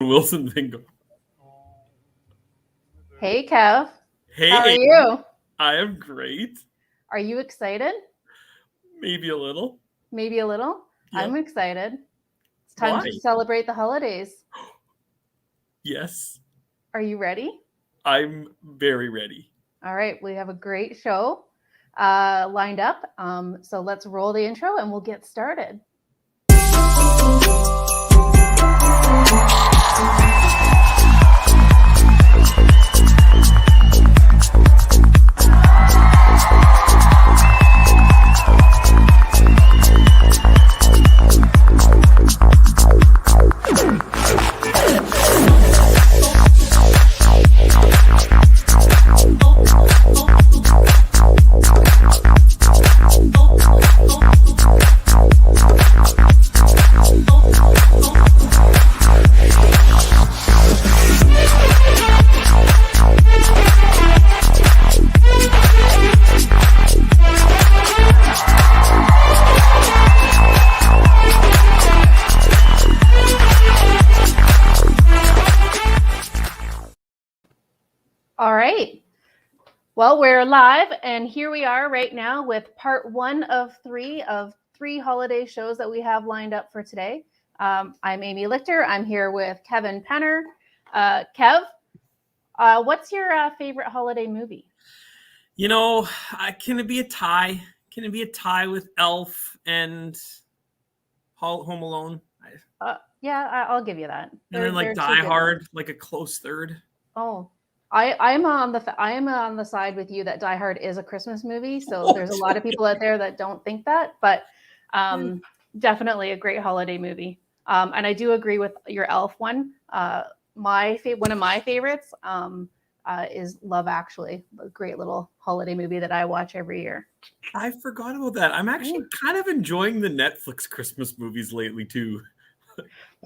Wilson Bingo. Hey, Kev. Hey, how are you? I am great. Are you excited? Maybe a little. Maybe a little? Yep. I'm excited. It's time Why? to celebrate the holidays. Yes. Are you ready? I'm very ready. All right, we have a great show lined up. So let's roll the intro and we'll get started. All right. Well, we're live, and here we are right now with part one of three holiday shows that we have lined up for today. I'm Amy Lichter. I'm here with Kevin Penner. Kev, what's your favorite holiday movie? You know, can it be a tie? Can it be a tie with Elf and Home Alone? Yeah, I'll give you that. And then like Die Hard, like a close third. Oh, I'm on the side with you that Die Hard is a Christmas movie. So there's a lot of people out there that don't think that, but definitely a great holiday movie. And I do agree with your Elf one. One of my favorites is Love Actually, a great little holiday movie that I watch every year. I forgot about that. I'm actually kind of enjoying the Netflix Christmas movies lately too.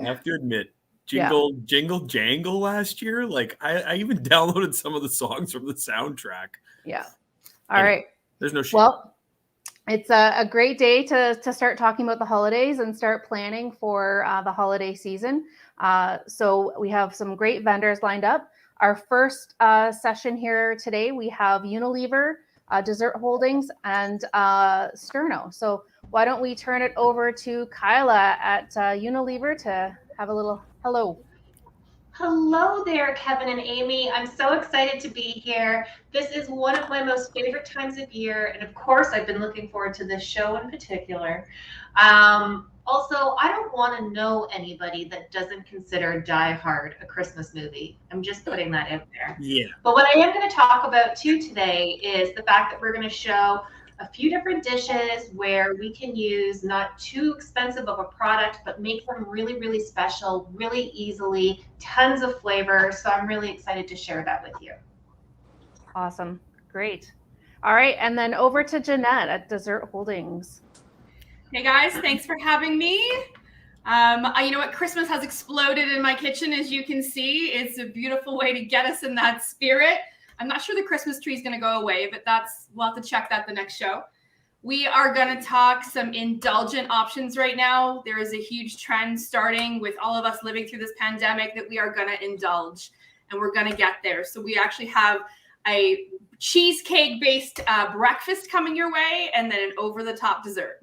I have to admit. Jingle Jangle last year. Like I even downloaded some of the songs from the soundtrack. Yeah. All right. There's no shame. Well, it's a great day to start talking about the holidays and start planning for the holiday season. So we have some great vendors lined up. Our first session here today, we have Unilever, Dessert Holdings, and Sterno. So why don't we turn it over to Kyla at Unilever to have a little hello. Hello there, Kevin and Amy. I'm so excited to be here. This is one of my most favorite times of year. And of course, I've been looking forward to this show in particular. Also, I don't want to know anybody that doesn't consider Die Hard a Christmas movie. I'm just putting that out there. Yeah. But what I am going to talk about too today is the fact that we're going to show a few different dishes where we can use not too expensive of a product, but make them really, really special, really easily, tons of flavor. So I'm really excited to share that with you. Awesome. Great. All right. And then over to Jeanette at Dessert Holdings. Hey guys, thanks for having me. You know what? Christmas has exploded in my kitchen, as you can see. It's a beautiful way to get us in that spirit. I'm not sure the Christmas tree is going to go away, but we'll have to check that the next show. We are going to talk some indulgent options right now. There is a huge trend starting with all of us living through this pandemic that we are going to indulge, and we're going to get there. So we actually have a cheesecake-based breakfast coming your way, and then an over-the-top dessert.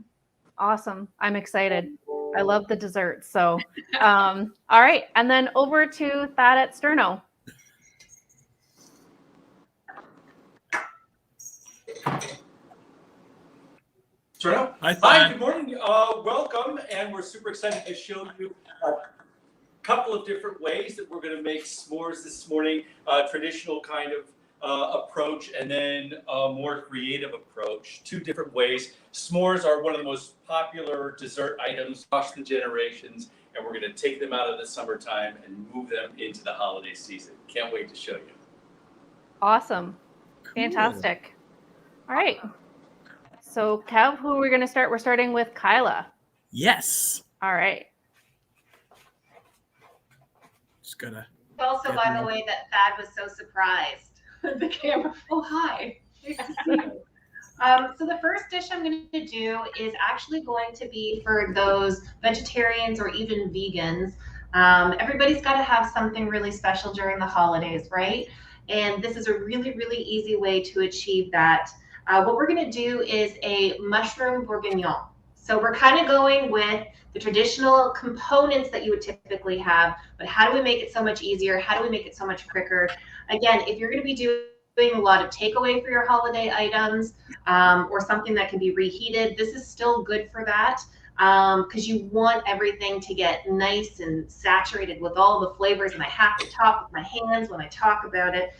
Awesome. I'm excited. I love the desserts. So, all right. And then over to Thad at Sterno. Sterno? Hi, good morning. Welcome, and we're super excited to show you a couple of different ways that we're going to make s'mores this morning. Traditional kind of approach, and then a more creative approach. Two different ways. S'mores are one of the most popular dessert items across the generations, and we're going to take them out of the summertime and move them into the holiday season. Can't wait to show you. Awesome. Fantastic. All right. So, Kev, who are we going to start? We're starting with Kyla. Yes. All right. Just gotta. Also, by the way, that Thad was so surprised. The camera. Oh, hi. Nice to see you. So the first dish I'm going to do is actually going to be for those vegetarians or even vegans Everybody's got to have something really special during the holidays, right? And this is a really, really easy way to achieve that. What we're going to do is a mushroom bourguignon. So we're kind of going with the traditional components that you would typically have, but how do we make it so much easier? How do we make it so much quicker? Again, if you're going to be doing a lot of takeaway for your holiday items, or something that can be reheated, this is still good for that, because you want everything to get nice and saturated with all the flavors, and I have to talk with my hands when I talk about it.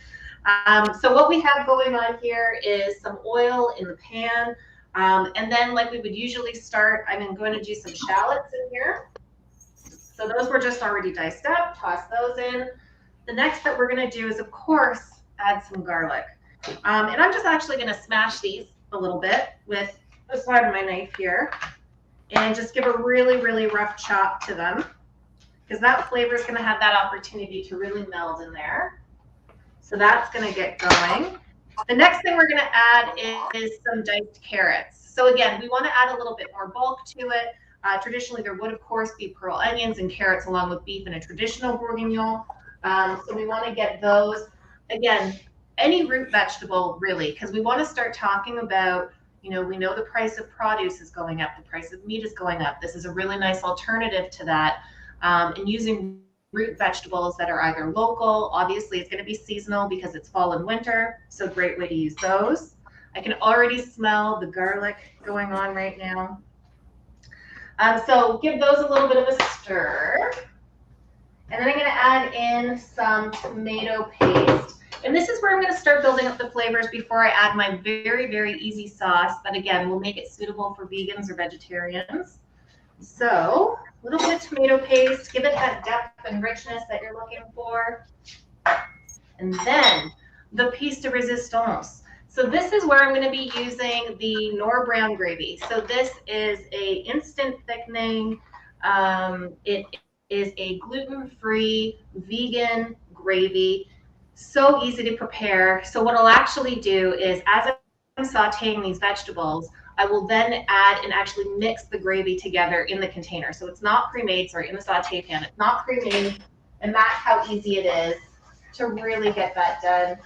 So what we have going on here is some oil in the pan. And then, like we would usually start, I'm going to do some shallots in here. So those were just already diced up, toss those in. The next that we're going to do is, of course, add some garlic. And I'm just actually going to smash these a little bit with the side of my knife here and just give a really, really rough chop to them, because that flavor is going to have that opportunity to really meld in there. So that's going to get going. The next thing we're going to add is some diced carrots. So again, we want to add a little bit more bulk to it. Traditionally, there would, of course, be pearl onions and carrots along with beef in a traditional bourguignon. So we want to get those. Again, any root vegetable, really, because we want to start talking about, we know the price of produce is going up, the price of meat is going up. This is a really nice alternative to that. And using root vegetables that are either local, obviously it's going to be seasonal because it's fall and winter, so great way to use those. I can already smell the garlic going on right now. So give those a little bit of a stir. And then I'm going to add in some tomato paste. And this is where I'm going to start building up the flavors before I add my very, very easy sauce that, again, will make it suitable for vegans or vegetarians. So a little bit of tomato paste, give it that depth and richness that you're looking for. And then the piece de resistance. So this is where I'm going to be using the Knorr brown gravy. So this is a instant thickening. It is a gluten-free vegan gravy. So easy to prepare. So what I'll actually do is, as I'm sauteing these vegetables, I will then add and actually mix the gravy together in the container. So it's not pre-made, sorry, in the saute pan. It's not pre-made, and that's how easy it is to really get that done.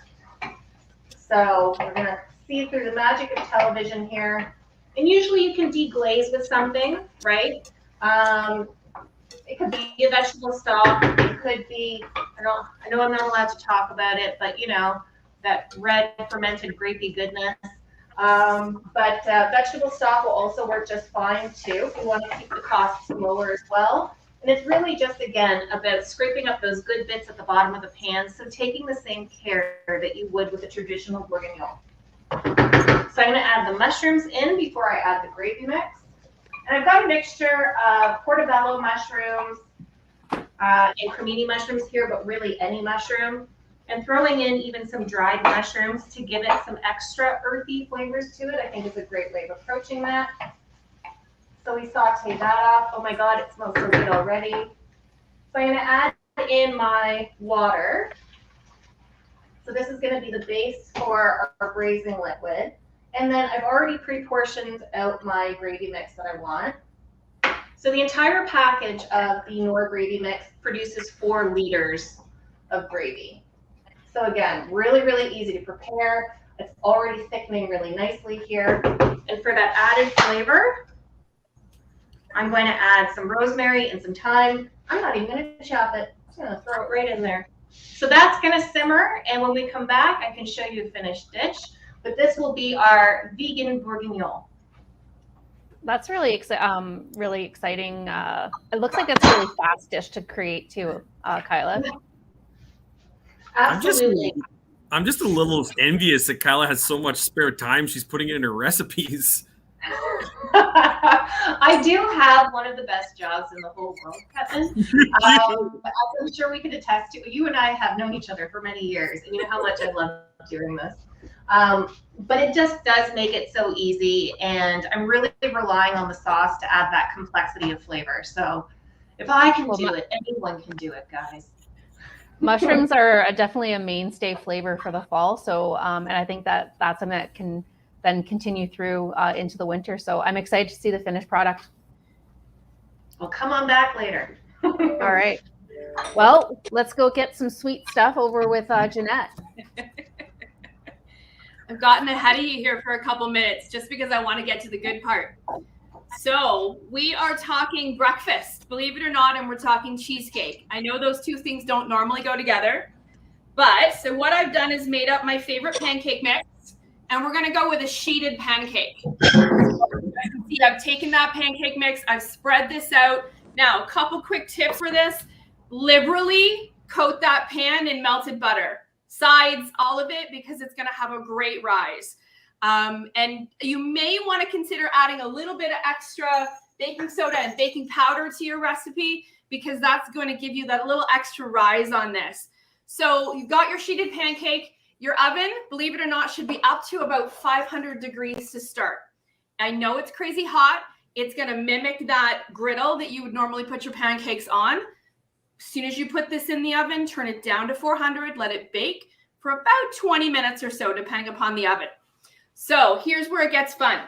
So we're gonna see through the magic of television here. And usually you can deglaze with something, right? It could be a vegetable stock. It could be, I know I'm not allowed to talk about it, but that red fermented grapey goodness. But vegetable stock will also work just fine too. We want to keep the costs lower as well. And it's really just, again, about scraping up those good bits at the bottom of the pan. So taking the same care that you would with a traditional bourguignon. So I'm going to add the mushrooms in before I add the gravy mix. And I've got a mixture of portobello mushrooms and cremini mushrooms here, but really any mushroom. And throwing in even some dried mushrooms to give it some extra earthy flavors to it, I think is a great way of approaching that. So we saute that up. Oh my God, it smells so good already. So I'm going to add in my water. So this is going to be the base for our braising liquid. And then I've already pre-portioned out my gravy mix that I want. So the entire package of the Knorr gravy mix produces 4 liters of gravy. So again, really, really easy to prepare. It's already thickening really nicely here. And for that added flavor, I'm going to add some rosemary and some thyme. I'm not even going to chop it. I'm just going to throw it right in there. So that's going to simmer. And when we come back, I can show you a finished dish. But this will be our vegan bourguignon. That's really exciting. It looks like it's a really fast dish to create too, Kyla. Absolutely. I'm just a little envious that Kyla has so much spare time. She's putting it in her recipes. I do have one of the best jobs in the whole world, Kevin. I'm sure we could attest to. You and I have known each other for many years, and you know how much I love doing this. But it just does make it so easy, and I'm really relying on the sauce to add that complexity of flavor. So if I can do it, anyone can do it, guys. Mushrooms are definitely a mainstay flavor for the fall. So, and I think that that's something that can then continue through into the winter. So I'm excited to see the finished product. Well, come on back later. All right. Well, let's go get some sweet stuff over with Jeanette. I've gotten ahead of you here for a couple minutes just because I want to get to the good part. So we are talking breakfast, believe it or not, and we're talking cheesecake. I know those two things don't normally go together, but so what I've done is made up my favorite pancake mix, and we're going to go with a sheeted pancake. As you can see, I've taken that pancake mix, I've spread this out. Now, a couple quick tips for this. Liberally coat that pan in melted butter. Sides, all of it, because it's going to have a great rise. And you may want to consider adding a little bit of extra baking soda and baking powder to your recipe, because that's going to give you that little extra rise on this. So you've got your sheeted pancake. Your oven, believe it or not, should be up to about 500 degrees to start. I know it's crazy hot. It's going to mimic that griddle that you would normally put your pancakes on. As soon as you put this in the oven, turn it down to 400, let it bake for about 20 minutes or so, depending upon the oven. So here's where it gets fun.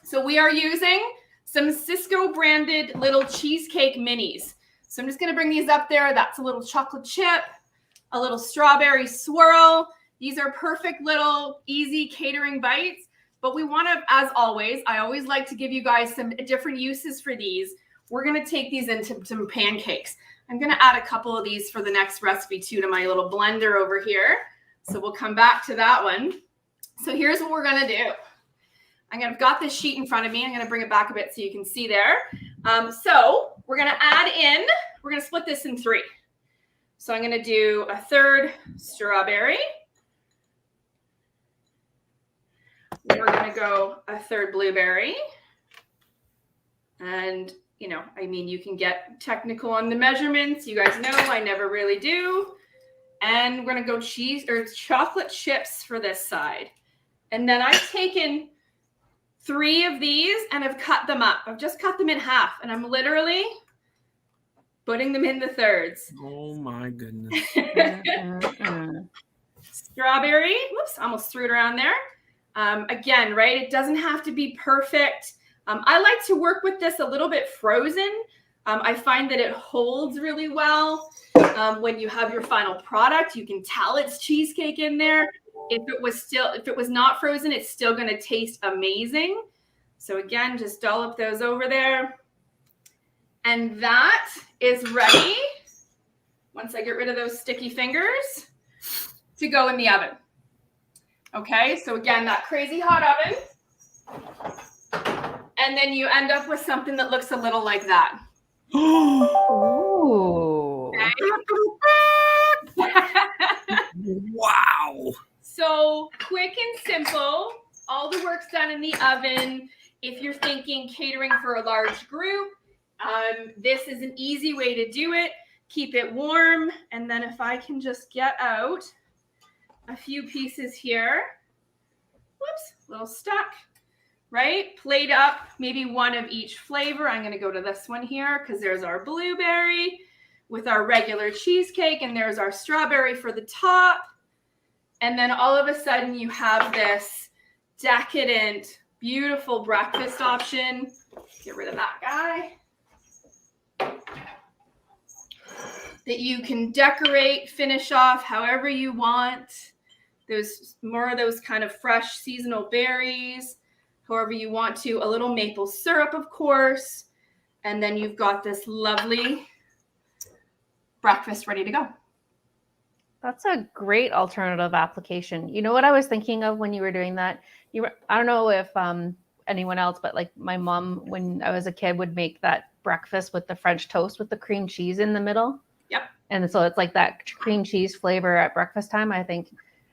So we are using some Cisco branded little cheesecake minis. So I'm just going to bring these up there. That's a little chocolate chip, a little strawberry swirl. These are perfect little easy catering bites. But we want to, as always, I always like to give you guys some different uses for these. We're going to take these into some pancakes. I'm going to add a couple of these for the next recipe too to my little blender over here. So we'll come back to that one. So here's what we're going to do. I've got this sheet in front of me. I'm going to bring it back a bit so you can see there. So we're going to add in, we're going to split this in 3. So I'm going to do a third strawberry. We're going to go a third blueberry. And, you know, I mean, you can get technical on the measurements. You guys know I never really do. And we're going to go cheese or chocolate chips for this side. And then I've taken 3 of these and I've cut them up. I've just cut them in half, and I'm literally putting them in the thirds. Oh my goodness. Strawberry. Whoops, almost threw it around there. Again, right, it doesn't have to be perfect. I like to work with this a little bit frozen. I find that it holds really well. When you have your final product, you can tell it's cheesecake in there. If it was not frozen, it's still going to taste amazing. So again, just dollop those over there. And that is ready, once I get rid of those sticky fingers, to go in the oven. Okay, so again, that crazy hot oven. And then you end up with something that looks a little like that. Ooh. Okay. Wow. So quick and simple. All the work's done in the oven. If you're thinking catering for a large group, this is an easy way to do it. Keep it warm. And then if I can just get out a few pieces here. Whoops, a little stuck. Right? Plate up maybe one of each flavor. I'm going to go to this one here because there's our blueberry with our regular cheesecake, and there's our strawberry for the top. And then all of a sudden you have this decadent, beautiful breakfast option. Get rid of that guy. That you can decorate, finish off however you want. There's more of those kind of fresh seasonal berries, however you want to. A little maple syrup, of course. And then you've got this lovely breakfast ready to go. That's a great alternative application. You know what I was thinking of when you were doing that? I don't know if anyone else, but like my mom, when I was a kid, would make that breakfast with the French toast with the cream cheese in the middle. Yep. And so it's like that cream cheese flavor at breakfast time. I think,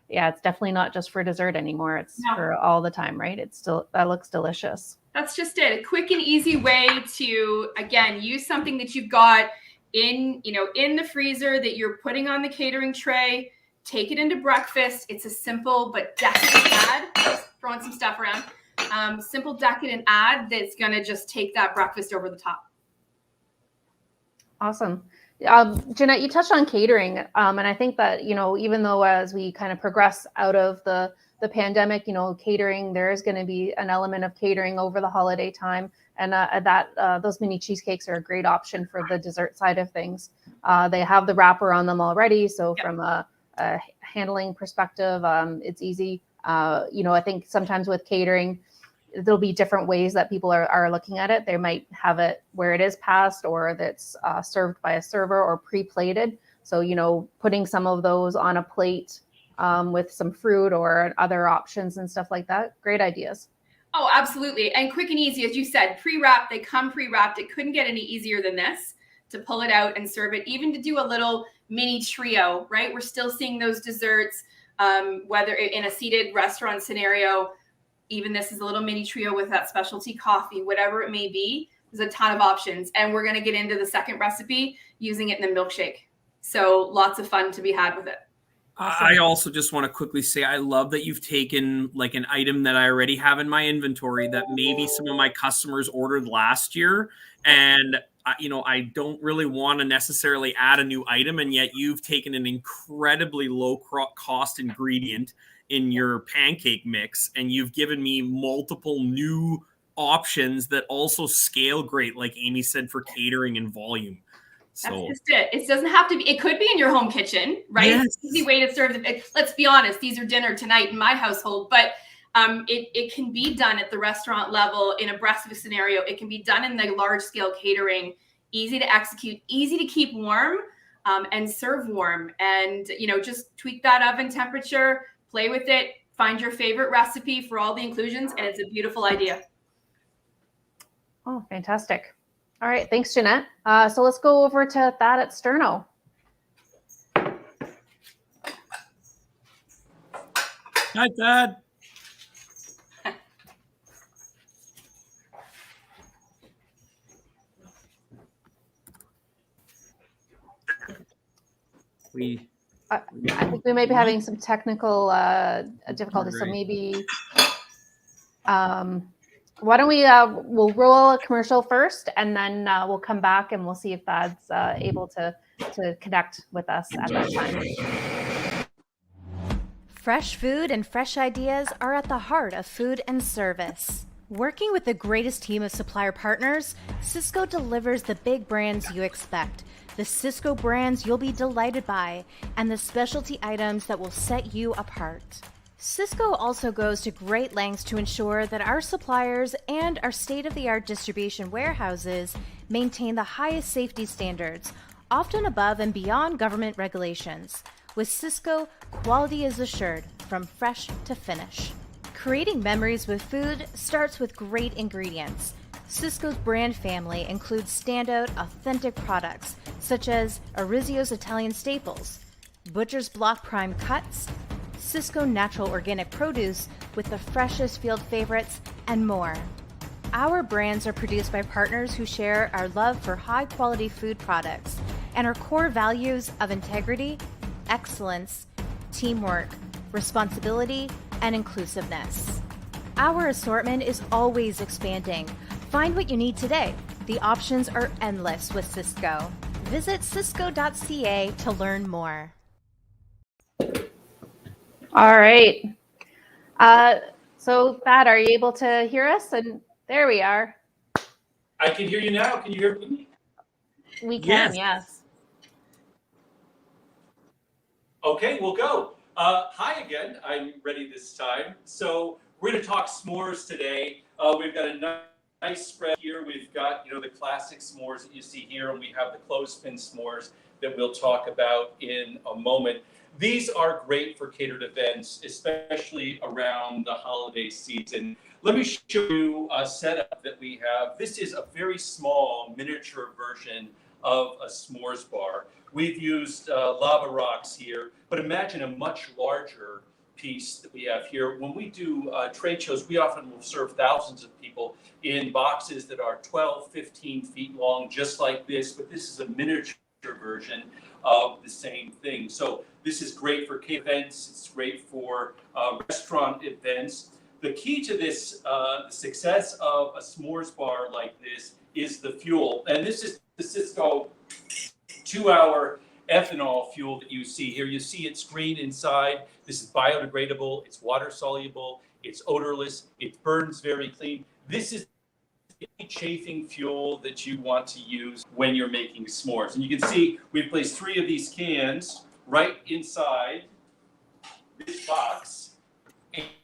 yeah, it's definitely not just for dessert anymore. It's for all the time, right? It's still, that looks delicious. That's just it. A quick and easy way to, again, use something that you've got in the freezer that you're putting on the catering tray. Take it into breakfast. It's a simple but decadent add. Just throwing some stuff around. Simple decadent add that's going to just take that breakfast over the top. Awesome. Jeanette, you touched on catering. And I think that, even though as we kind of progress out of the pandemic, catering, there is going to be an element of catering over the holiday time. And those mini cheesecakes are a great option for the dessert side of things. They have the wrapper on them already, so from a handling perspective, it's easy. I think sometimes with catering, there'll be different ways that people are looking at it. They might have it where it is passed, or that's served by a server, or pre-plated. So, putting some of those on a plate with some fruit or other options and stuff like that. Great ideas. Oh, absolutely. And quick and easy, as you said, pre-wrapped. They come pre-wrapped. It couldn't get any easier than this to pull it out and serve it, even to do a little mini trio, right? We're still seeing those desserts, whether in a seated restaurant scenario. Even this is a little mini trio with that specialty coffee, whatever it may be. There's a ton of options. And we're going to get into the second recipe, using it in the milkshake. So lots of fun to be had with it. Awesome. I also just want to quickly say I love that you've taken like an item that I already have in my inventory that maybe some of my customers ordered last year. And, I don't really want to necessarily add a new item. And yet you've taken an incredibly low cost ingredient in your pancake mix, and you've given me multiple new options that also scale great, like Amy said, for catering and volume. That's just it. It doesn't have to be. It could be in your home kitchen, right? Yes. It's an easy way to serve it. Let's be honest. These are dinner tonight in my household, but it can be done at the restaurant level in a breakfast scenario. It can be done in the large scale catering. Easy to execute, easy to keep warm, and serve warm. And just tweak that oven temperature, play with it, find your favorite recipe for all the inclusions, and it's a beautiful idea. Oh, fantastic. All right. Thanks, Jeanette. So let's go over to Thad at Sterno. Hi, Thad. I think we may be having some technical difficulties. So maybe why don't we'll roll a commercial first, and then we'll come back and we'll see if Thad's able to connect with us at that time. Fresh food and fresh ideas are at the heart of food and service. Working with the greatest team of supplier partners, Sysco delivers the big brands you expect, the Sysco brands you'll be delighted by, and the specialty items that will set you apart. Sysco also goes to great lengths to ensure that our suppliers and our state-of-the-art distribution warehouses maintain the highest safety standards, often above and beyond government regulations. With Sysco, quality is assured from fresh to finish. Creating memories with food starts with great ingredients. Sysco's brand family includes standout, authentic products such as Orizio's Italian staples, Butcher's Block Prime cuts, Sysco natural organic produce with the freshest field favorites, and more. Our brands are produced by partners who share our love for high-quality food products and our core values of integrity, excellence, teamwork, responsibility, and inclusiveness. Our assortment is always expanding. Find what you need today. The options are endless with Sysco. Visit sysco.ca to learn more. All right. So Thad, are you able to hear us? And there we are. I can hear you now. Can you hear me? We can, yes. Okay, we'll go. Hi again. I'm ready this time. So we're going to talk s'mores today. We've got a nice spread here. We've got, the classic s'mores that you see here, and we have the clothespin s'mores that we'll talk about in a moment. These are great for catered events, especially around the holiday season. Let me show you a setup that we have. This is a very small miniature version of a s'mores bar. We've used lava rocks here, but imagine a much larger piece that we have here. When we do trade shows, we often will serve thousands of people in boxes that are 12, 15 feet long, just like this, but this is a miniature version of the same thing. So this is great for catered events. It's great for restaurant events. The key to this, the success of a s'mores bar like this is the fuel. And this is the Sysco 2-hour ethanol fuel that you see here. You see it's green inside. This is biodegradable. It's water soluble. It's odorless. It burns very clean. This is any chafing fuel that you want to use when you're making s'mores. And you can see we've placed 3 of these cans right inside this box.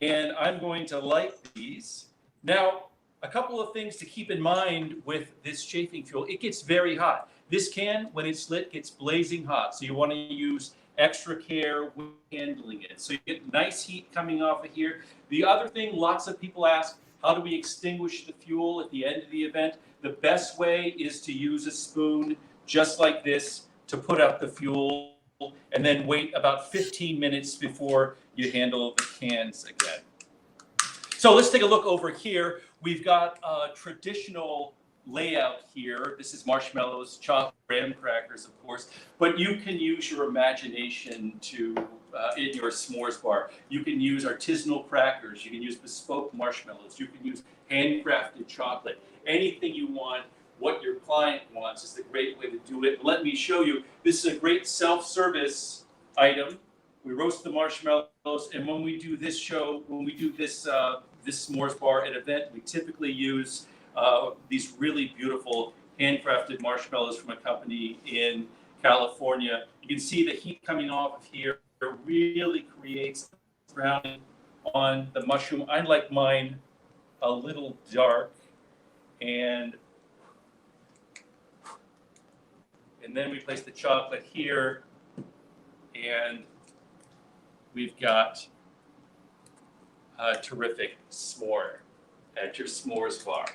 And I'm going to light these. Now, a couple of things to keep in mind with this chafing fuel. It gets very hot. This can, when it's lit, gets blazing hot. So you want to use extra care when handling it. So you get nice heat coming off of here. The other thing, lots of people ask, how do we extinguish the fuel at the end of the event? The best way is to use a spoon just like this to put out the fuel, and then wait about 15 minutes before you handle the cans again. So let's take a look over here. We've got a traditional layout here. This is marshmallows, chocolate, graham crackers, of course, but you can use your imagination to in your s'mores bar. You can use artisanal crackers. You can use bespoke marshmallows. You can use handcrafted chocolate. Anything you want. What your client wants is the great way to do it. Let me show you. This is a great self-service item. We roast the marshmallows, and when we do this show, when we do this this s'mores bar at an event, we typically use these really beautiful handcrafted marshmallows from a company in California. You can see the heat coming off of here really creates browning on the mushroom. I like mine a little dark, and then we place the chocolate here, and we've got a terrific s'more at your s'mores bar.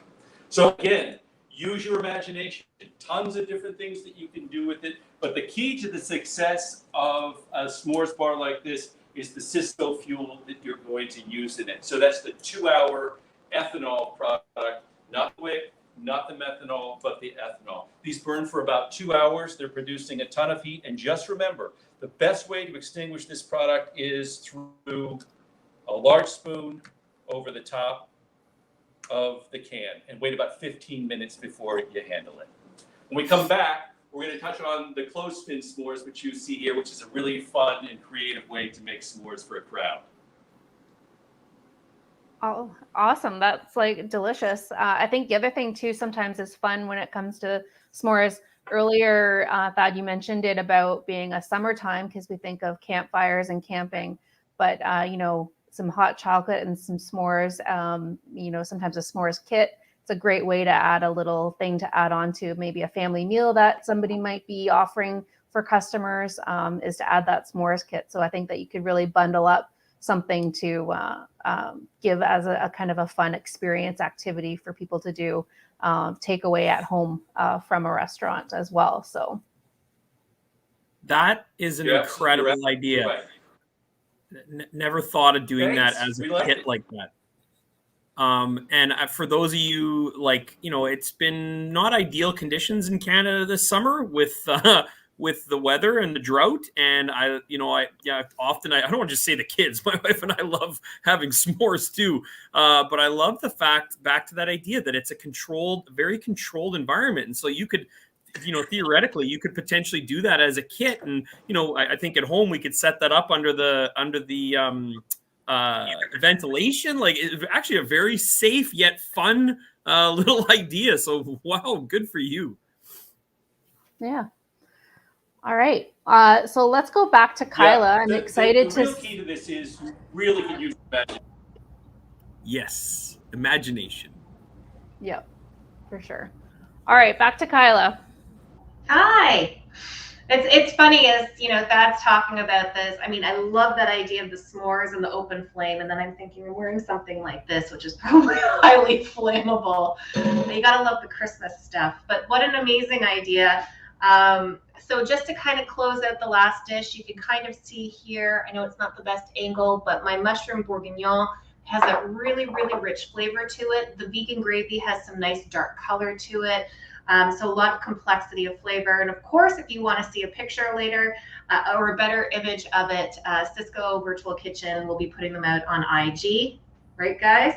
So again, use your imagination. Tons of different things that you can do with it. But the key to the success of a s'mores bar like this is the Cisco fuel that you're going to use in it. So that's the 2-hour ethanol product, not the wick, not the methanol, but the ethanol. These burn for about 2 hours. They're producing a ton of heat. And just remember, the best way to extinguish this product is through a large spoon over the top of the can, and wait about 15 minutes before you handle it. When we come back, we're going to touch on the clothespin s'mores, which you see here, which is a really fun and creative way to make s'mores for a crowd. Oh, awesome. That's like delicious. I think the other thing too sometimes is fun when it comes to s'mores. Earlier, Thad, you mentioned it about being a summertime because we think of campfires and camping, but you know, some hot chocolate and some s'mores, you know, sometimes a s'mores kit. It's a great way to add a little thing to add on to maybe a family meal that somebody might be offering for customers, is to add that s'mores kit. So I think that you could really bundle up something to give as a kind of a fun experience activity for people to do, take away at home from a restaurant as well. So that is an incredible idea. Right. Never thought of doing that as a like kit it. like that. And for those of you, like, you know, it's been not ideal conditions in Canada this summer with the weather and the drought. And I don't want to just say the kids. My wife and I love having s'mores too. But I love the fact, back to that idea, that it's a very controlled environment. And so you could, you know, theoretically, you could potentially do that as a kit. And, you know, I think at home we could set that up under the ventilation. Like, it's actually a very safe yet fun little idea. So, wow, good for you. yeah. All right. So let's go back to Kyla. I'm excited the real key to this is you really can use imagination. Yes, imagination. Yep, for sure. All right, back to Kyla. Hi. It's funny as, you know, Thad's talking about this. I mean, I love that idea of the s'mores and the open flame. And then I'm thinking, I'm wearing something like this, which is probably highly flammable. You gotta love the Christmas stuff. But what an amazing idea. So just to kind of close out the last dish, you can kind of see here, I know it's not the best angle, but my mushroom bourguignon has a really, really rich flavor to it. The vegan gravy has some nice dark color to it. So a lot of complexity of flavor. And of course, if you want to see a picture later or a better image of it, Cisco Virtual Kitchen will be putting them out on IG. Right, guys?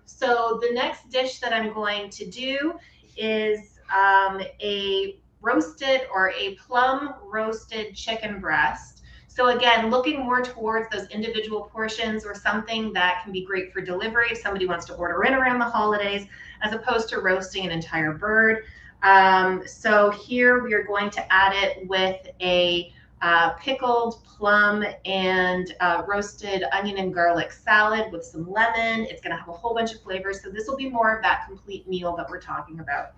So the next dish that I'm going to do is a roasted or a plum roasted chicken breast. So again, looking more towards those individual portions or something that can be great for delivery if somebody wants to order in around the holidays, as opposed to roasting an entire bird. So here we are going to add it with a pickled plum and roasted onion and garlic salad with some lemon. It's going to have a whole bunch of flavors. So this will be more of that complete meal that we're talking about.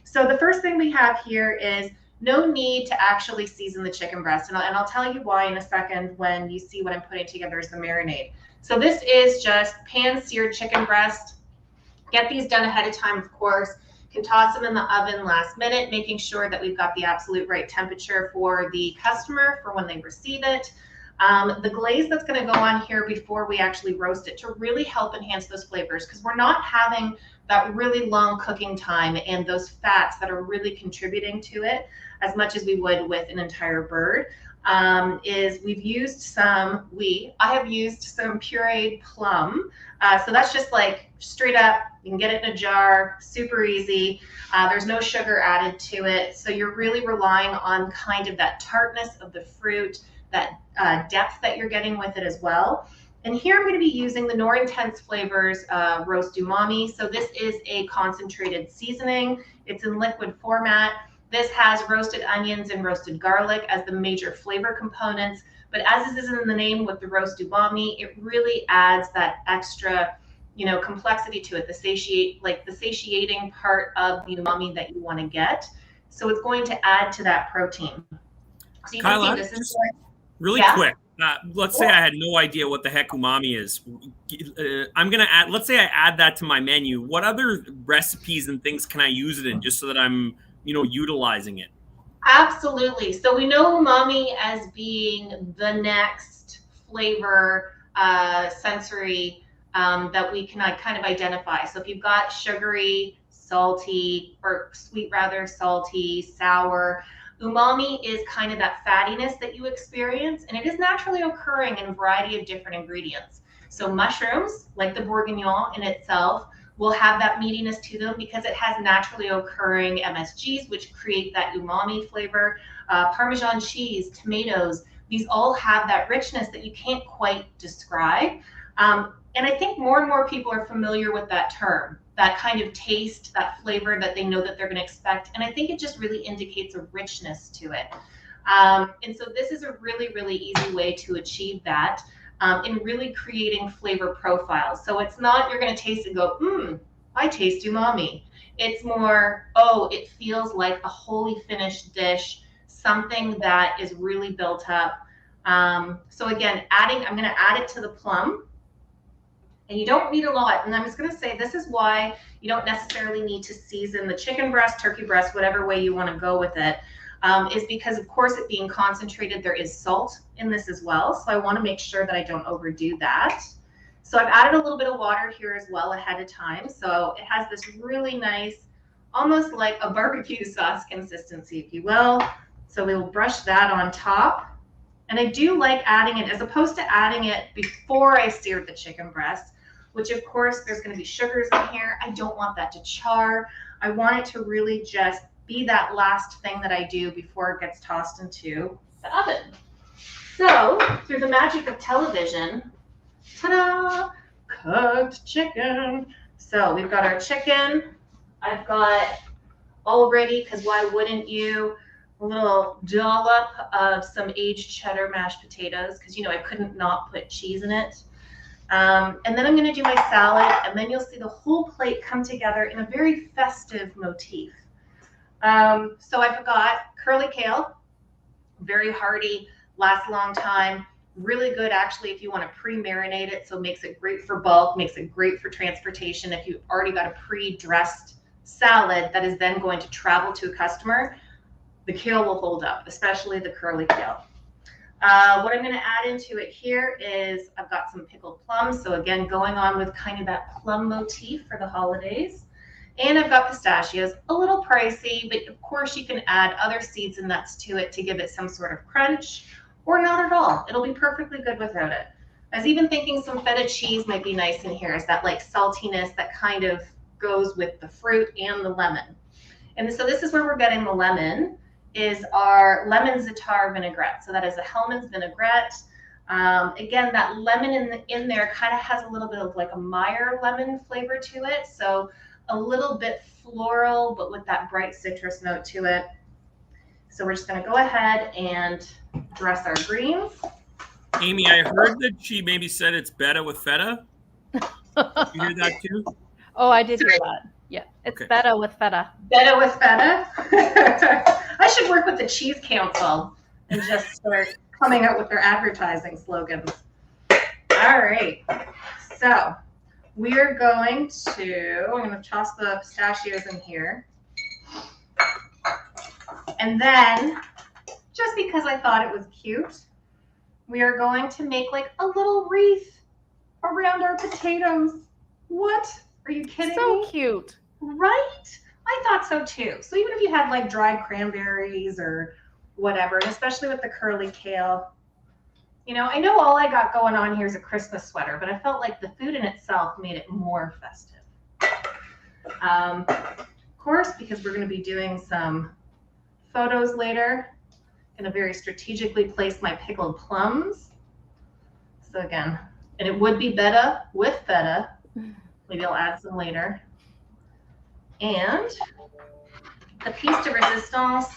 So the first thing we have here is no need to actually season the chicken breast. And I'll tell you why in a second when you see what I'm putting together as the marinade. So this is just pan-seared chicken breast. Get these done ahead of time, of course. Can toss them in the oven last minute, making sure that we've got the absolute right temperature for the customer for when they receive it. The glaze that's going to go on here before we actually roast it to really help enhance those flavors, because we're not having that really long cooking time and those fats that are really contributing to it as much as we would with an entire bird. Is we've used some, I have used some pureed plum. So that's just like straight up, you can get it in a jar, super easy. There's no sugar added to it. So you're really relying on kind of that tartness of the fruit, that depth that you're getting with it as well. And here I'm going to be using the Nor Intense Flavors Roast Umami. So this is a concentrated seasoning. It's in liquid format. This has roasted onions and roasted garlic as the major flavor components. But as this is in the name with the roast umami, it really adds that extra, complexity to it, the satiating part of the umami that you want to get. So it's going to add to that protein. So you Kyla, can see this is really quick. Let's say I had no idea what the heck umami is. I'm gonna add. Let's say I add that to my menu. What other recipes and things can I use it in, just so that I'm, utilizing it? Absolutely. So we know umami as being the next flavor, sensory that we can kind of identify. So if you've got sugary, salty, or sweet rather, salty, sour, umami is kind of that fattiness that you experience, and it is naturally occurring in a variety of different ingredients. So mushrooms, like the bourguignon in itself, will have that meatiness to them because it has naturally occurring MSGs, which create that umami flavor. Parmesan cheese, tomatoes, these all have that richness that you can't quite describe. And I think more and more people are familiar with that term, that kind of taste, that flavor that they know that they're going to expect. And I think it just really indicates a richness to it. And so this is a really, really easy way to achieve that. In really creating flavor profiles. So it's not you're going to taste and go, I taste umami. It's more, it feels like a wholly finished dish, something that is really built up. So again, I'm going to add it to the plum. And you don't need a lot. And I'm just going to say this is why you don't necessarily need to season the chicken breast, turkey breast, whatever way you want to go with it. Is because, of course, it being concentrated, there is salt in this as well. So I want to make sure that I don't overdo that. So I've added a little bit of water here as well ahead of time. So it has this really nice, almost like a barbecue sauce consistency, if you will. So we'll brush that on top. And I do like adding it as opposed to adding it before I seared the chicken breast, which of course there's going to be sugars in here. I don't want that to char. I want it to really just be that last thing that I do before it gets tossed into the oven. So through the magic of television, ta-da, cooked chicken. So we've got our chicken. I've got already, because why wouldn't you, a little dollop of some aged cheddar mashed potatoes, because I couldn't not put cheese in it. And then I'm going to do my salad, and then you'll see the whole plate come together in a very festive motif. So I've got curly kale, very hearty, lasts a long time, really good actually if you want to pre-marinate it, so it makes it great for bulk, makes it great for transportation. If you've already got a pre-dressed salad that is then going to travel to a customer, the kale will hold up, especially the curly kale. What I'm going to add into it here is I've got some pickled plums, so again going on with kind of that plum motif for the holidays. And I've got pistachios, a little pricey, but of course you can add other seeds and nuts to it to give it some sort of crunch, or not at all. It'll be perfectly good without it. I was even thinking some feta cheese might be nice in here, as that like saltiness that kind of goes with the fruit and the lemon. And so this is where we're getting the lemon. is our lemon za'atar vinaigrette. So that is a Hellman's vinaigrette. Again, that lemon in there kind of has a little bit of like a Meyer lemon flavor to it. So a little bit floral, but with that bright citrus note to it. So we're just going to go ahead and dress our greens. Amy, I heard that she maybe said it's feta with feta. Did you hear that too? Oh, I did hear that. Yeah, it's Okay. feta with feta. Feta with feta. I should work with the Cheese Council and just start coming up with their advertising slogans. All right. So we're going to, I'm going to toss the pistachios in here. And then, just because I thought it was cute, we are going to make like a little wreath around our potatoes. What? Are you kidding me? So cute. Right? I thought so too. So even if you had like dried cranberries or whatever, and especially with the curly kale, you know, I know all I got going on here is a Christmas sweater, but I felt like the food in itself made it more festive. Of course, because we're going to be doing some photos later, I'm going to very strategically place my pickled plums. So again, and it would be feta with feta. Maybe I'll add some later. And the piece de resistance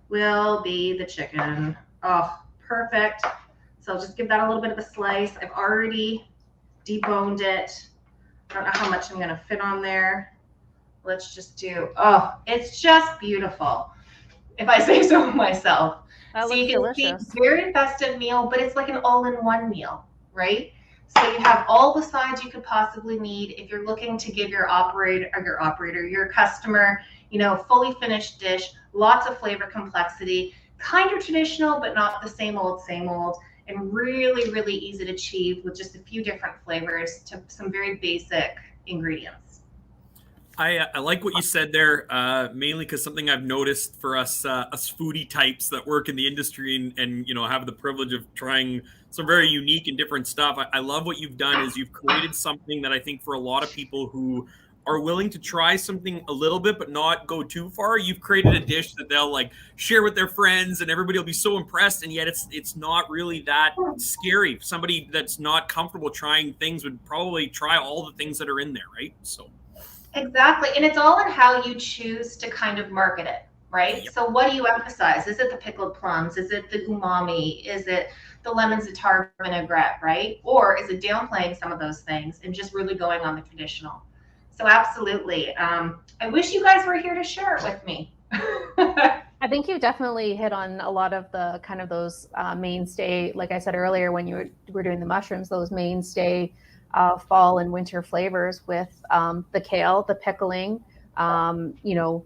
will be the chicken. Oh, perfect. So I'll just give that a little bit of a slice. I've already deboned it. I don't know how much I'm going to fit on there. Let's just do, oh, it's just beautiful, if I say so myself. That So you looks can delicious. see, very festive meal, but it's like an all-in-one meal, right? So you have all the sides you could possibly need if you're looking to give your your customer, you know, fully finished dish, lots of flavor complexity, kind of traditional, but not the same old, and really, really easy to achieve with just a few different flavors to some very basic ingredients. I like what you said there, mainly because something I've noticed for us foodie types that work in the industry and you know have the privilege of trying some very unique and different stuff. I love what you've done is you've created something that I think for a lot of people who are willing to try something a little bit but not go too far, you've created a dish that they'll like share with their friends and everybody will be so impressed, and yet it's not really that scary. Somebody that's not comfortable trying things would probably try all the things that are in there, right? So exactly. And it's all in how you choose to kind of market it, right? Yep. So what do you emphasize? Is it the pickled plums? Is it the umami? Is it the lemon za'atar vinaigrette, right? Or is it downplaying some of those things and just really going on the traditional? So absolutely. I wish you guys were here to share it with me. I think you definitely hit on a lot of the kind of those mainstay, like I said earlier, when you were doing the mushrooms, those mainstay fall and winter flavors with the kale, the pickling, you know,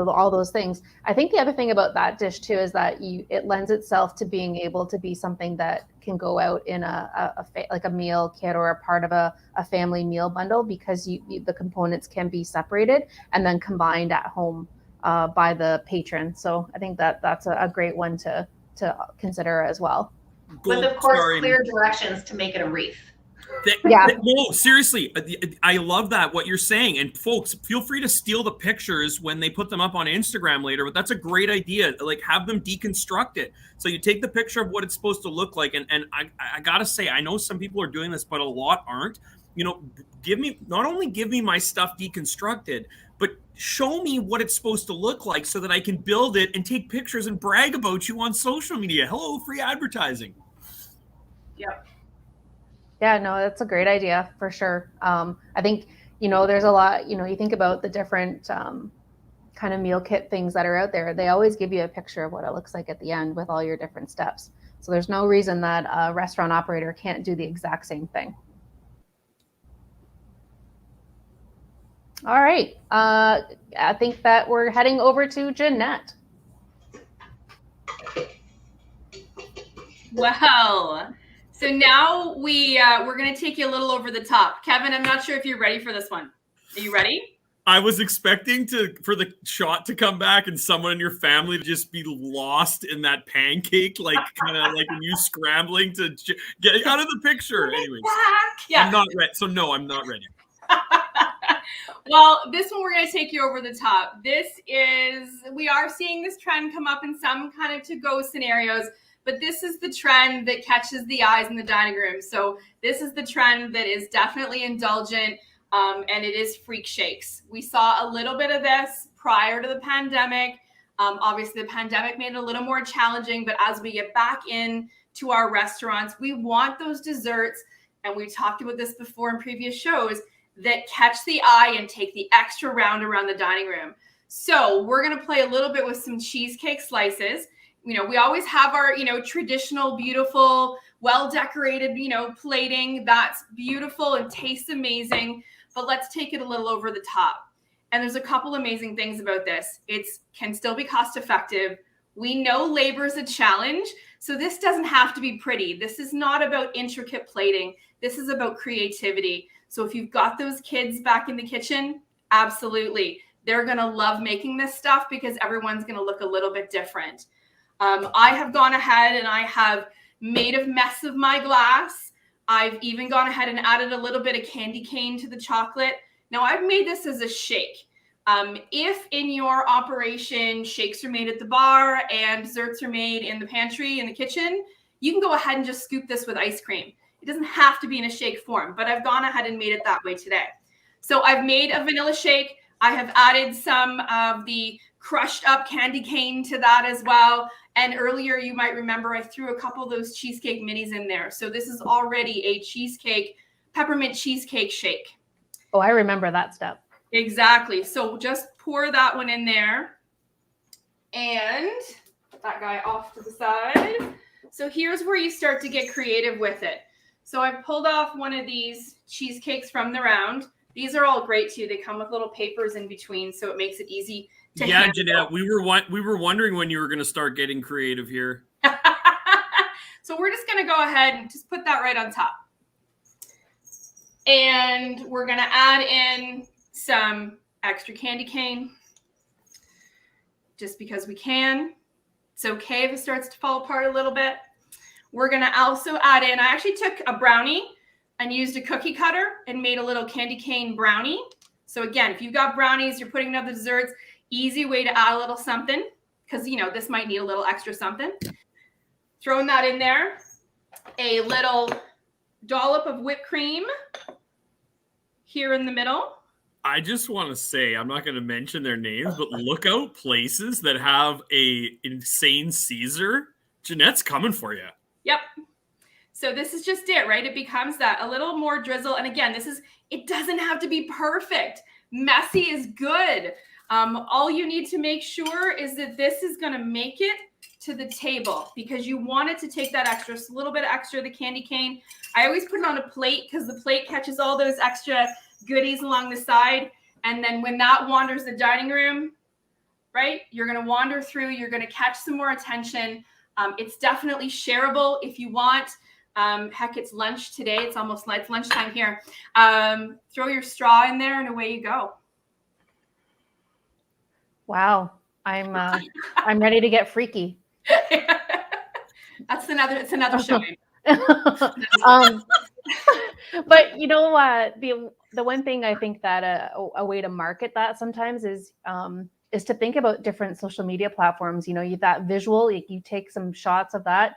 all those things. I think the other thing about that dish too is that it lends itself to being able to be something that can go out in like a meal kit or a part of a family meal bundle, because the components can be separated and then combined at home by the patron. So I think that's a great one to consider as well. With of course clear directions to make it a wreath. No, seriously, I love that, what you're saying. And folks, feel free to steal the pictures when they put them up on Instagram later, but that's a great idea. Like, have them deconstruct it. So you take the picture of what it's supposed to look like. And I gotta say, I know some people are doing this, but a lot aren't. You know, not only give me my stuff deconstructed, but show me what it's supposed to look like so that I can build it and take pictures and brag about you on social media. Hello, free advertising. Yep. Yeah, no, that's a great idea for sure. I think, you know, there's a lot, you know, you think about the different kind of meal kit things that are out there. They always give you a picture of what it looks like at the end with all your different steps. So there's no reason that a restaurant operator can't do the exact same thing. All right. I think that we're heading over to Jeanette. Wow. So now we're going to take you a little over the top. Kevin, I'm not sure if you're ready for this one. Are you ready? I was expecting for the shot to come back and someone in your family to just be lost in that pancake, like kind of like you scrambling to get out of the picture. Anyways, yeah. I'm not ready. So no, I'm not ready. Well, this one we're going to take you over the top. We are seeing this trend come up in some kind of to-go scenarios, but this is the trend that catches the eyes in the dining room. So this is the trend that is definitely indulgent, and it is freak shakes. We saw a little bit of this prior to the pandemic. Obviously, the pandemic made it a little more challenging, but as we get back in to our restaurants, we want those desserts, and we talked about this before in previous shows, that catch the eye and take the extra round around the dining room. So we're going to play a little bit with some cheesecake slices. We always have our, traditional, beautiful, well-decorated, plating. That's beautiful and tastes amazing, but let's take it a little over the top. And there's a couple amazing things about this. It can still be cost effective. We know labor is a challenge, so this doesn't have to be pretty. This is not about intricate plating. This is about creativity. So if you've got those kids back in the kitchen, absolutely. They're going to love making this stuff because everyone's going to look a little bit different. I have gone ahead and I have made a mess of my glass. I've even gone ahead and added a little bit of candy cane to the chocolate. Now I've made this as a shake. If in your operation shakes are made at the bar and desserts are made in the pantry, in the kitchen, you can go ahead and just scoop this with ice cream. It doesn't have to be in a shake form, but I've gone ahead and made it that way today. So I've made a vanilla shake. I have added some of the crushed up candy cane to that as well. And earlier, you might remember I threw a couple of those cheesecake minis in there. So this is already a peppermint cheesecake shake. Oh, I remember that step. Exactly. So just pour that one in there and put that guy off to the side. So here's where you start to get creative with it. So I've pulled off one of these cheesecakes from the round. These are all great too. They come with little papers in between, so it makes it easy to handle. Jeanette, we were wondering when you were going to start getting creative here. So we're just going to go ahead and just put that right on top. And we're going to add in some extra candy cane just because we can. It's okay if it starts to fall apart a little bit. We're going to also add in, I actually took a brownie and used a cookie cutter and made a little candy cane brownie. So again, if you've got brownies, you're putting in other desserts, easy way to add a little something because, this might need a little extra something. Throwing that in there. A little dollop of whipped cream here in the middle. I just want to say, I'm not going to mention their names, but look out places that have a insane Caesar. Jeanette's coming for you. Yep. So this is just it, right? It becomes that a little more drizzle. And again, it doesn't have to be perfect. Messy is good. All you need to make sure is that this is going to make it to the table because you want it to take that extra, a little bit extra, the candy cane. I always put it on a plate because the plate catches all those extra goodies along the side. And then when that wanders the dining room, right, you're going to wander through, you're going to catch some more attention. It's definitely shareable if you want. Heck, it's lunch today. It's lunchtime here. Throw your straw in there and away you go. Wow. I'm ready to get freaky. It's another show. But the one thing I think that a way to market that sometimes is to think about different social media platforms. That visual, you take some shots of that.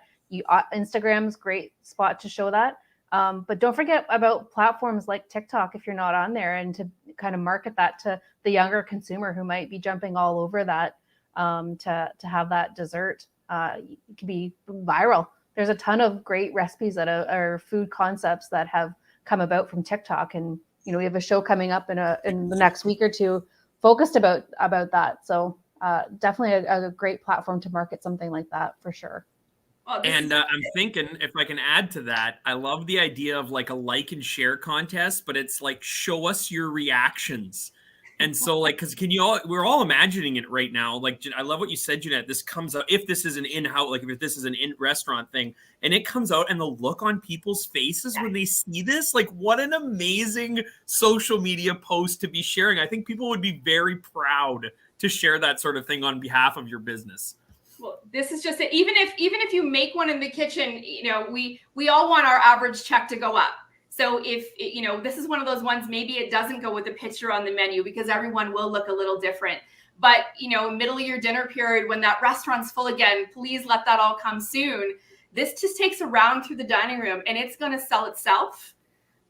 Instagram's great spot to show that. But don't forget about platforms like TikTok if you're not on there, and to kind of market that to the younger consumer who might be jumping all over that to have that dessert. It can be viral. There's a ton of great recipes that are food concepts that have come about from TikTok, and we have a show coming up in the next week or two focused about that. So definitely a great platform to market something like that for sure. Oh, and I'm thinking, if I can add to that, I love the idea of like a like and share contest, but it's like, show us your reactions. And so because we're all imagining it right now. Like, I love what you said, Jeanette. This comes out, if this is an in-house, like if this is an in-restaurant thing, and it comes out and the look on people's faces when they see this, like what an amazing social media post to be sharing. I think people would be very proud to share that sort of thing on behalf of your business. Well, this is just it. Even if you make one in the kitchen, we all want our average check to go up. So if, this is one of those ones, maybe it doesn't go with the picture on the menu because everyone will look a little different. But, middle of your dinner period, when that restaurant's full again, please let that all come soon. This just takes a round through the dining room and it's going to sell itself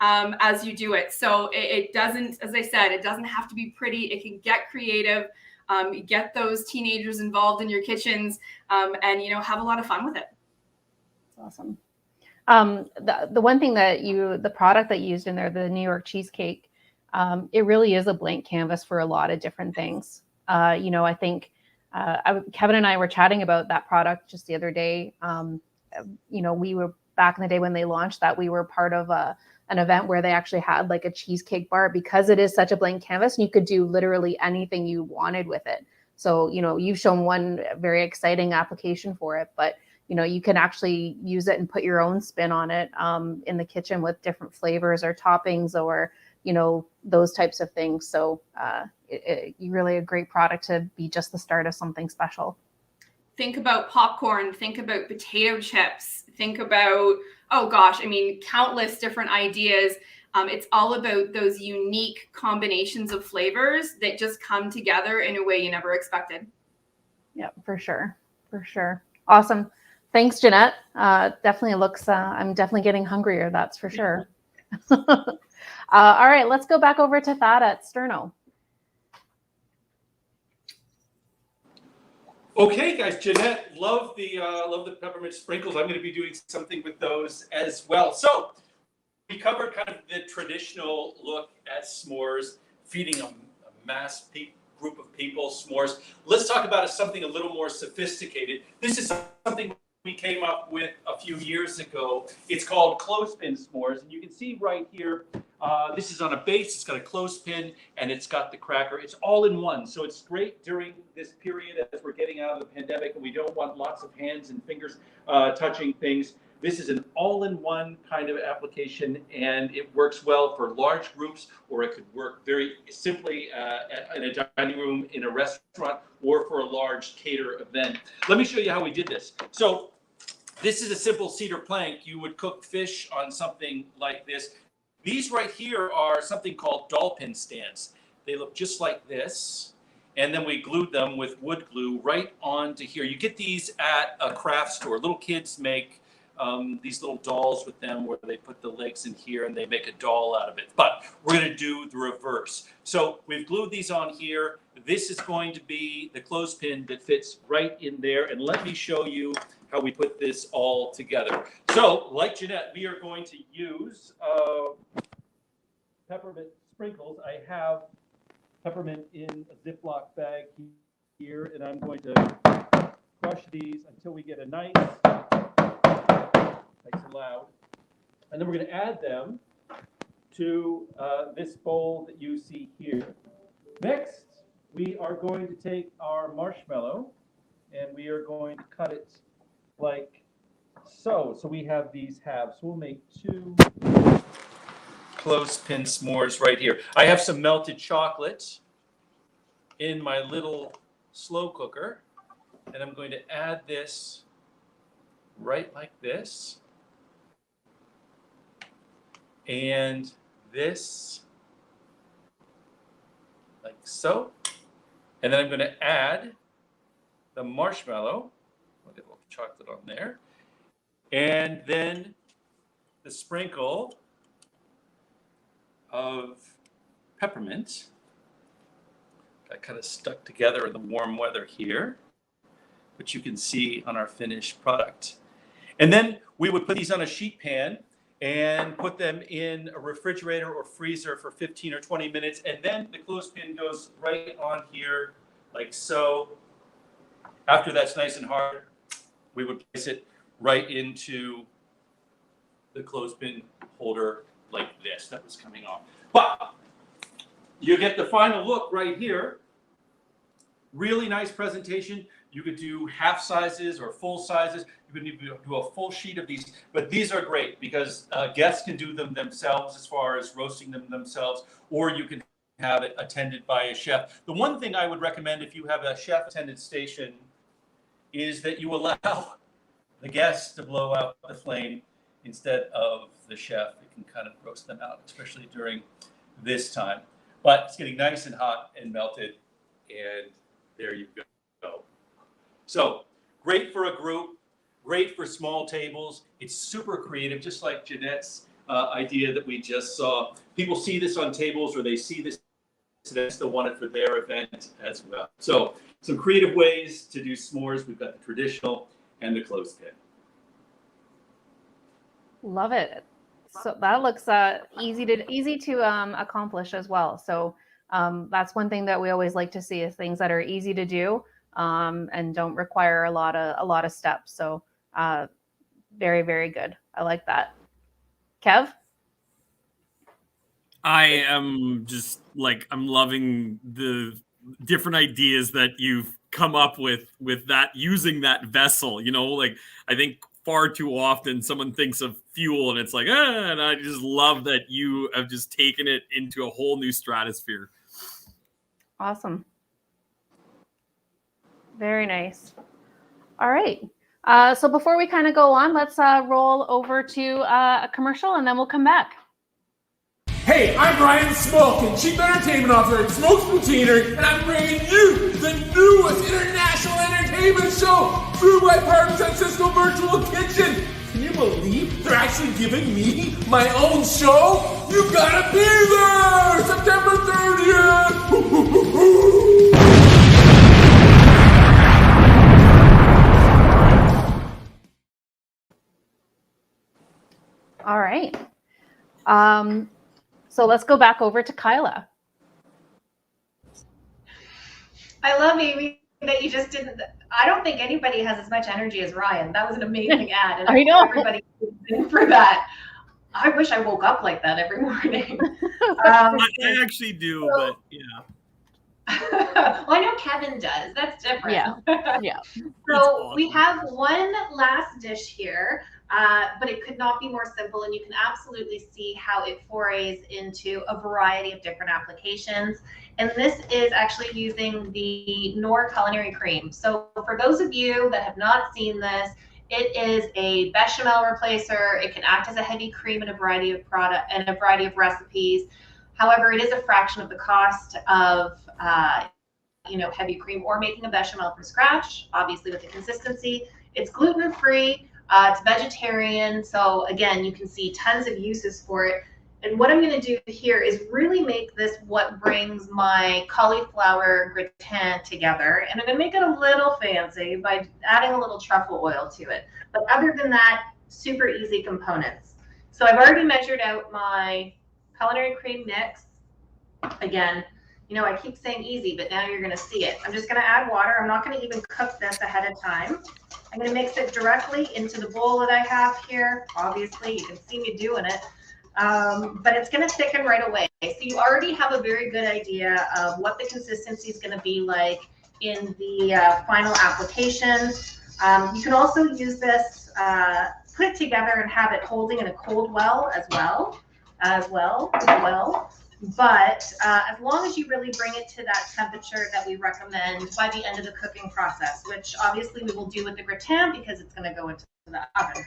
as you do it. So it doesn't, as I said, it doesn't have to be pretty. It can get creative, get those teenagers involved in your kitchens, and, have a lot of fun with it. That's awesome. The one thing that the product that you used in there, the New York cheesecake, it really is a blank canvas for a lot of different things. I think Kevin and I were chatting about that product just the other day. We were back in the day when they launched that, we were part of an event where they actually had like a cheesecake bar, because it is such a blank canvas and you could do literally anything you wanted with it. So, you've shown one very exciting application for it, but you can actually use it and put your own spin on it in the kitchen with different flavors or toppings or, those types of things. So you really a great product to be just the start of something special. Think about popcorn, think about potato chips, think about, countless different ideas. It's all about those unique combinations of flavors that just come together in a way you never expected. Yeah, for sure. For sure. Awesome. Thanks, Jeanette. Definitely looks, I'm definitely getting hungrier. That's for sure. All right, let's go back over to Thad at Sterno. Okay, guys, Jeanette, love the peppermint sprinkles. I'm going to be doing something with those as well. So we covered kind of the traditional look at s'mores, feeding a mass group of people s'mores. Let's talk about something a little more sophisticated. This is something we came up with a few years ago. It's called clothespin s'mores, and you can see right here, this is on a base, it's got a clothespin, and it's got the cracker. It's all in one, so it's great during this period as we're getting out of the pandemic and we don't want lots of hands and fingers touching things. This is an all-in-one kind of application, and it works well for large groups, or it could work very simply in a dining room in a restaurant or for a large cater event. Let me show you how we did this. So this is a simple cedar plank. You would cook fish on something like this. These right here are something called doll pin stands. They look just like this. And then we glued them with wood glue right onto here. You get these at a craft store. Little kids make these little dolls with them where they put the legs in here and they make a doll out of it. But we're going to do the reverse. So we've glued these on here. This is going to be the clothespin that fits right in there. And let me show you how we put this all together. So like Jeanette, we are going to use peppermint sprinkles. I have peppermint in a Ziploc bag here, and I'm going to crush these until we get a nice and loud. And then we're going to add them to this bowl that you see here. Next, we are going to take our marshmallow and we are going to cut it like so. So we have these halves. We'll make 2 clothespin s'mores right here. I have some melted chocolate in my little slow cooker, and I'm going to add this right like this. And this, like so. And then I'm going to add the marshmallow. I'll get a little chocolate on there. And then the sprinkle of peppermint. Got kind of stuck together in the warm weather here, which you can see on our finished product. And then we would put these on a sheet pan and put them in a refrigerator or freezer for 15 or 20 minutes. And then the clothespin goes right on here like so. After that's nice and hard, we would place it right into the clothespin holder like this. That was coming off. But you get the final look right here. Really nice presentation. You could do half sizes or full sizes. You could even do a full sheet of these. But these are great because guests can do them themselves as far as roasting them themselves, or you can have it attended by a chef. The one thing I would recommend if you have a chef-attended station is that you allow the guests to blow out the flame instead of the chef. It can kind of roast them out, especially during this time. But it's getting nice and hot and melted, and there you go. So great for a group, great for small tables. It's super creative, just like Jeanette's idea that we just saw. People see this on tables, or they see this, so they still want it for their event as well. So some creative ways to do s'mores. We've got the traditional and the clothespin. Love it. So that looks easy to accomplish as well. So that's one thing that we always like to see, is things that are easy to do and don't require a lot of steps. So very, very good. I like that. Kev? I am just like, I'm loving the different ideas that you've come up with that, using that vessel, you know, like I think far too often someone thinks of fuel and it's like, and I just love that you have just taken it into a whole new stratosphere. Awesome. Very nice. All right. So before we kind of go on, let's roll over to a commercial and then we'll come back. Hey, I'm Ryan Smoke, Chief Entertainment Officer at Smoke's Poutinery, and I'm bringing you the newest international entertainment show, Food by Partners at Cisco Virtual Kitchen. Can you believe they're actually giving me my own show? You gotta be there! September 30th! All right. So let's go back over to Kyla. I love, Amy, that you just didn't. I don't think anybody has as much energy as Ryan. That was an amazing ad. And I know. Everybody for that. I wish I woke up like that every morning. I actually do, but yeah. Well, I know Kevin does. That's different. Yeah. So awesome. We have one last dish here, but it could not be more simple, and you can absolutely see how it forays into a variety of different applications. And this is actually using the Knorr culinary cream. So for those of you that have not seen this, it is a bechamel replacer. It can act as a heavy cream in a variety of recipes. However, it is a fraction of the cost of heavy cream or making a bechamel from scratch, obviously with the consistency. It's gluten-free, it's vegetarian. So again, you can see tons of uses for it. And what I'm going to do here is really make this what brings my cauliflower gratin together. And I'm going to make it a little fancy by adding a little truffle oil to it. But other than that, super easy components. So I've already measured out my culinary cream mix. Again, you know, I keep saying easy, but now you're going to see it. I'm just going to add water. I'm not going to even cook this ahead of time. I'm going to mix it directly into the bowl that I have here. Obviously, you can see me doing it. But it's going to thicken right away. So you already have a very good idea of what the consistency is going to be like in the final application. You can also use this, put it together and have it holding in a cold well as well. But as long as you really bring it to that temperature that we recommend by the end of the cooking process, which obviously we will do with the gratin because it's going to go into the oven.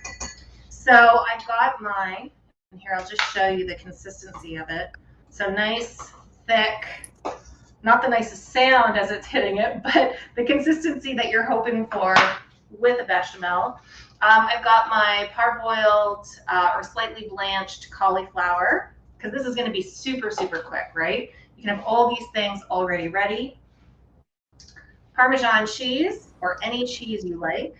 So I've got mine. And here, I'll just show you the consistency of it. So nice, thick, not the nicest sound as it's hitting it, but the consistency that you're hoping for with a bechamel. I've got my parboiled or slightly blanched cauliflower, because this is going to be super, super quick, right? You can have all these things already ready. Parmesan cheese, or any cheese you like.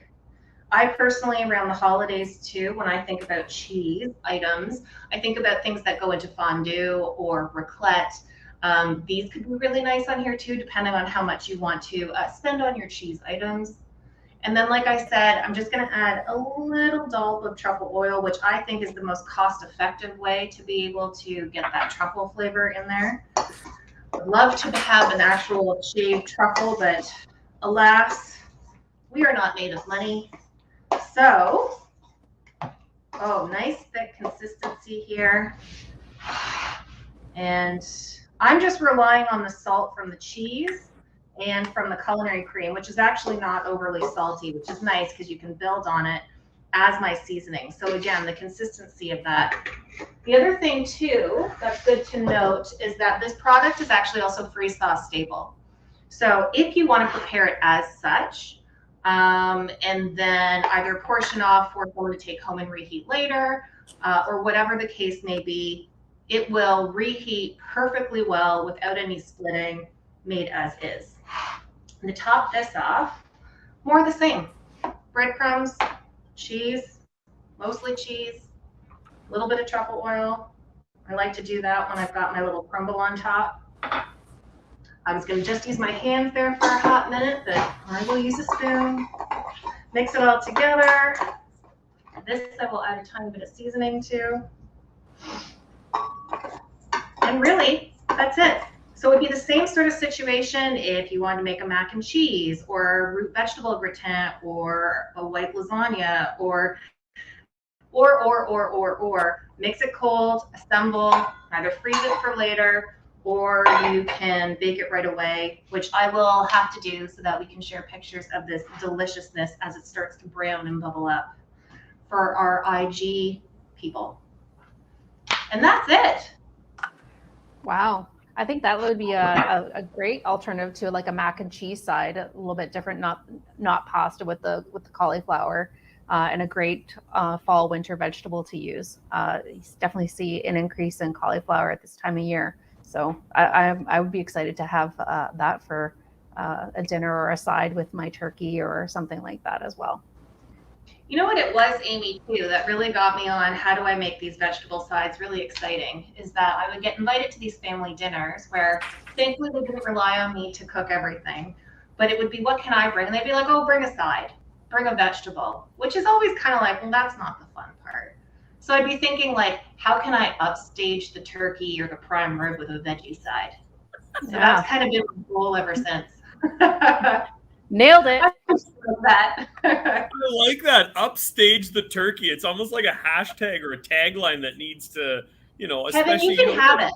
I personally, around the holidays too, when I think about cheese items, I think about things that go into fondue or raclette. These could be really nice on here too, depending on how much you want to spend on your cheese items. And then, like I said, I'm just going to add a little dollop of truffle oil, which I think is the most cost-effective way to be able to get that truffle flavor in there. I'd love to have an actual shaved truffle, but alas, we are not made of money. So, oh, nice thick consistency here. And I'm just relying on the salt from the cheese and from the culinary cream, which is actually not overly salty, which is nice because you can build on it. as my seasoning. So again, the consistency of that. The other thing too that's good to note is that this product is actually also freeze thaw stable. So if you want to prepare it as such, and then either portion off for someone to take home and reheat later, or whatever the case may be, it will reheat perfectly well without any splitting, made as is. And to top this off, more of the same. Breadcrumbs, cheese, mostly cheese, a little bit of truffle oil. I like to do that when I've got my little crumble on top. I was going to just use my hands there for a hot minute, but I will use a spoon. Mix it all together. This I will add a tiny bit of seasoning to. And really, that's it. So it would be the same sort of situation if you wanted to make a mac and cheese or a root vegetable gratin or a white lasagna or mix it cold, assemble, either freeze it for later, or you can bake it right away, which I will have to do so that we can share pictures of this deliciousness as it starts to brown and bubble up for our IG people. And that's it. Wow. I think that would be a great alternative to like a mac and cheese side, a little bit different, not pasta with the cauliflower, and a great fall winter vegetable to use. You definitely see an increase in cauliflower at this time of year. So I would be excited to have that for a dinner or a side with my turkey or something like that as well. You know what it was, Amy, too, that really got me on how do I make these vegetable sides really exciting is that I would get invited to these family dinners where thankfully they didn't rely on me to cook everything, but it would be, what can I bring? And they'd be like, oh, bring a side, bring a vegetable, which is always kind of like, well, that's not the fun part. So I'd be thinking like, how can I upstage the turkey or the prime rib with a veggie side? So that's kind of been my goal ever since. Nailed it. That. I like that. Upstage the turkey. It's almost like a hashtag or a tagline that needs to, especially. Kevin, you can have it.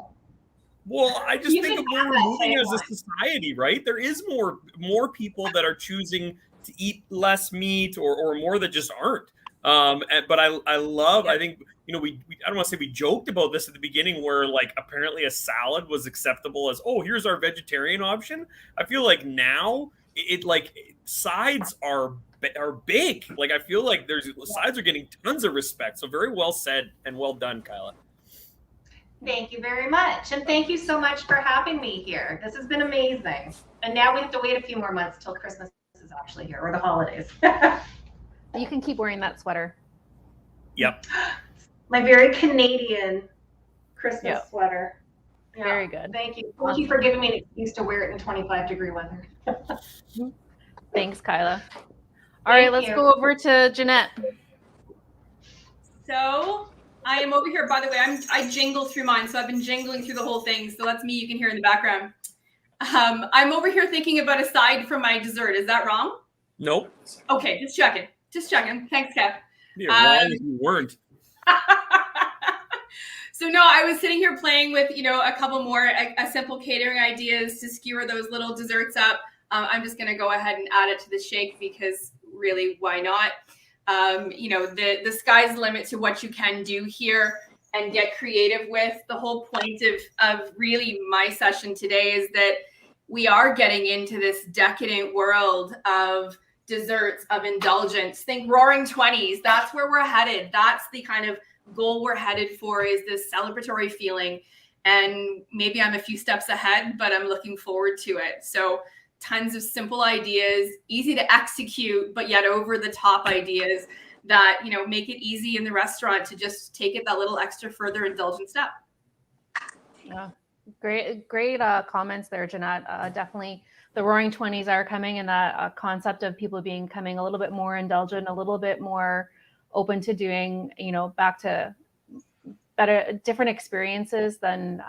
Well, I just think of where we're moving as a society, right? There is more people that are choosing to eat less meat or more that just aren't. But I love. I think I don't want to say we joked about this at the beginning, where like apparently a salad was acceptable as here's our vegetarian option. I feel like now it like sides are big. Like I feel like sides are getting tons of respect. So very well said and well done, Kyla. Thank you very much. And thank you so much for having me here. This has been amazing. And now we have to wait a few more months till Christmas is actually here, or the holidays. You can keep wearing that sweater. Yep. My very Canadian Christmas sweater. Yeah. Very good. Thank you. Thank you for giving me an excuse to wear it in 25-degree weather. Thanks, Kyla. All right, let's go over to Jeanette. So I am over here, by the way, I jingle through mine. So I've been jingling through the whole thing. So that's me, you can hear in the background. I'm over here thinking about a side for my dessert. Is that wrong? Nope. Okay, just checking. Thanks, Kev. You're wrong if you weren't. So no, I was sitting here playing with, a couple more simple catering ideas to skewer those little desserts up. I'm just going to go ahead and add it to the shake because really, why not? The sky's the limit to what you can do here and get creative with. The whole point of really my session today is that we are getting into this decadent world of desserts, of indulgence. Think roaring 20s. That's where we're headed. That's the kind of goal we're headed for, is this celebratory feeling. And maybe I'm a few steps ahead, but I'm looking forward to it. So tons of simple ideas, easy to execute, but yet over the top ideas that, make it easy in the restaurant to just take it that little extra further indulgent step. Yeah, great comments there, Jeanette. Definitely the roaring 20s are coming, and that concept of people becoming a little bit more indulgent, a little bit more open to doing, back to different experiences, then,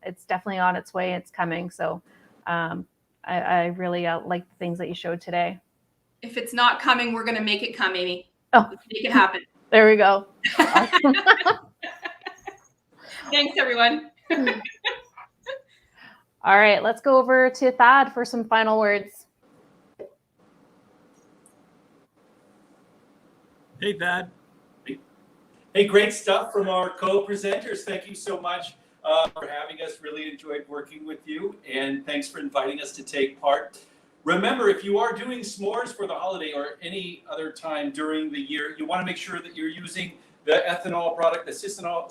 it's definitely on its way. It's coming. So I really like the things that you showed today. If it's not coming, we're going to make it come, Amy. Oh, let's make it happen. There we go. Thanks, everyone. All right, let's go over to Thad for some final words. Hey, Thad. Hey, great stuff from our co-presenters. Thank you so much for having us. Really enjoyed working with you, and thanks for inviting us to take part. Remember, if you are doing s'mores for the holiday or any other time during the year, you want to make sure that you're using the ethanol product, the Cisco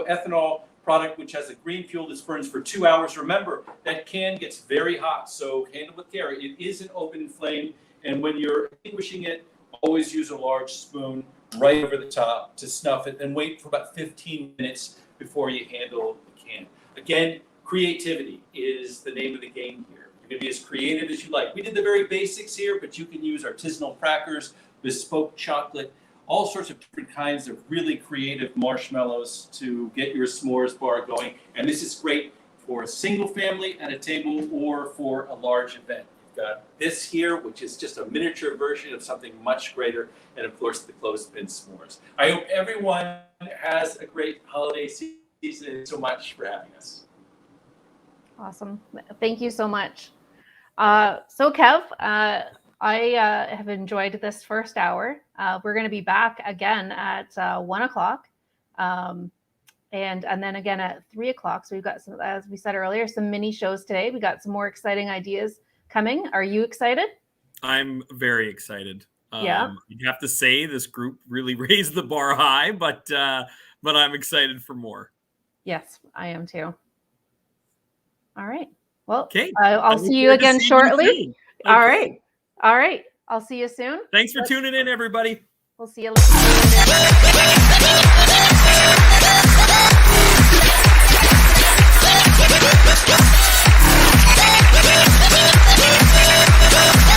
ethanol product, which has a green fuel that burns for 2 hours. Remember, that can gets very hot, so handle with care. It is an open flame, and when you're extinguishing it, always use a large spoon right over the top to snuff it, and wait for about 15 minutes before you handle the can. Again, creativity is the name of the game here. You're going to be as creative as you like. We did the very basics here, but you can use artisanal crackers, bespoke chocolate, all sorts of different kinds of really creative marshmallows to get your s'mores bar going. And this is great for a single family at a table or for a large event. You've got this here, which is just a miniature version of something much greater, and of course the clothespin s'mores. I hope everyone has a great holiday season. Thanks so much for having us. Awesome. Thank you so much. So Kev, I have enjoyed this first hour. We're going to be back again at 1 o'clock and then again at 3 o'clock. So we've got some, as we said earlier, some mini shows today. We got some more exciting ideas coming. Are you excited? I'm very excited. Yeah. You have to say this group really raised the bar high, but I'm excited for more. Yes, I am too. All right. Well, okay. I'll see you again shortly. All right. All right. I'll see you soon. Thanks for tuning in, everybody. We'll see you later.